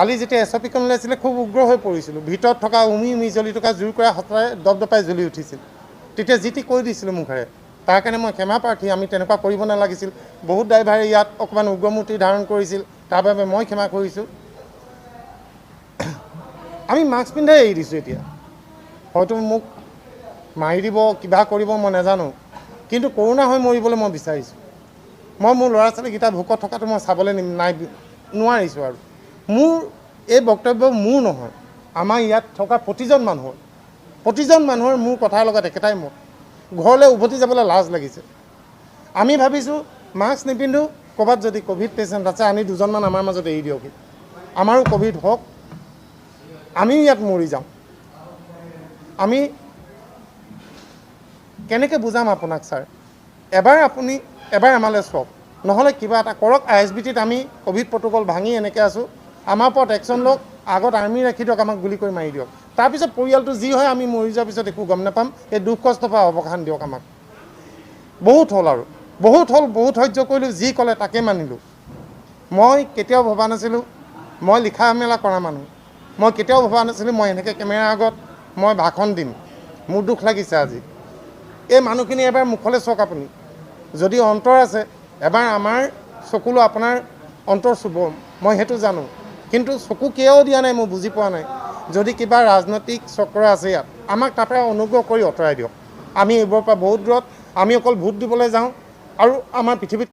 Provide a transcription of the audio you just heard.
কালি যেতিয়া এছপিখন ওলাইছিলে খুব উগ্ৰ হৈ পৰিছিলোঁ। ভিতৰত থকা উমি জ্বলি থকা জুই কৰা হতাই দপদপাই জ্বলি উঠিছিল। তেতিয়া যি টি কৈ দিছিলোঁ মুখেৰে। তাৰ কাৰণে মই ক্ষমা প্ৰাৰ্থী, আমি তেনেকুৱা কৰিব নালাগিছিল। বহুত ড্ৰাইভাৰে ইয়াত অকণমান উগ্ৰমূৰ্তি ধাৰণ কৰিছিল, তাৰ বাবে মই ক্ষমা কৰিছোঁ। আমি মাস্ক পিন্ধাই এৰি দিছোঁ। এতিয়া হয়তো মোক মাৰি দিব, কিবা কৰিব, মই নাজানো, কিন্তু কৰোণা হৈ মৰিবলৈ মই বিচাৰিছোঁ। মই মোৰ ল'ৰা ছোৱালীকেইটা ভোকত থকাটো মই চাবলৈ নোৱাৰিছোঁ। আৰু মোৰ এই বক্তব্য মোৰ নহয়, আমাৰ ইয়াত থকা প্ৰতিজন মানুহৰ মোৰ কথাৰ লগত একেটাই মত। ঘৰলৈ উভতি যাবলৈ লাজ লাগিছে। আমি ভাবিছোঁ মাস্ক নিপিন্ধোঁ, ক'ৰবাত যদি ক'ভিড পেচেণ্ট আছে আমি দুজনমান আমাৰ মাজত এৰি দিয়ক, আমাৰো ক'ভিড হওক, আমিও ইয়াত মৰি যাওঁ। আমি কেনেকৈ বুজাম আপোনাক ছাৰ? এবাৰ আমালৈ চাওক, নহ'লে কিবা এটা কৰক। ISBTত আমি ক'ভিড প্ৰট'কল ভাঙি এনেকৈ আছোঁ, আমাৰ ওপৰত একশ্যন লওক, আগত আৰ্মি ৰাখি দিয়ক, আমাক গুলি কৰি মাৰি দিয়ক। তাৰপিছত পৰিয়ালটো যি হয় আমি মৰি যোৱাৰ পিছত একো গম নাপাম। এই দুখ কষ্টৰ পৰা অৱসান দিয়ক আমাক। বহুত হ'ল আৰু বহুত সহ্য কৰিলোঁ, যি ক'লে তাকে মানিলোঁ। মই কেতিয়াও ভবা নাছিলোঁ, মই লিখা মেলা কৰা মানুহ, মই কেতিয়াও ভবা নাছিলোঁ মই এনেকৈ কেমেৰাৰ আগত মই ভাষণ দিম। মোৰ দুখ লাগিছে আজি। এই মানুহখিনি এবাৰ মুখলৈ চাওক আপুনি, যদি অন্তৰ আছে এবাৰ আমাৰ চকুলৈ আপোনাৰ অন্তৰ চুব, মই সেইটো জানো, কিন্তু চকু কিয় দিয়া নাই মই বুজি পোৱা নাই। যদি কিবা ৰাজনৈতিক চক্ৰ আছে ইয়াত, আমাক তাৰ পৰা অনুগ্ৰহ কৰি আঁতৰাই দিয়ক। আমি এইবোৰৰ পৰা বহুত দূৰত, আমি অকল ভোট দিবলৈ যাওঁ আৰু আমাৰ পৃথিৱীত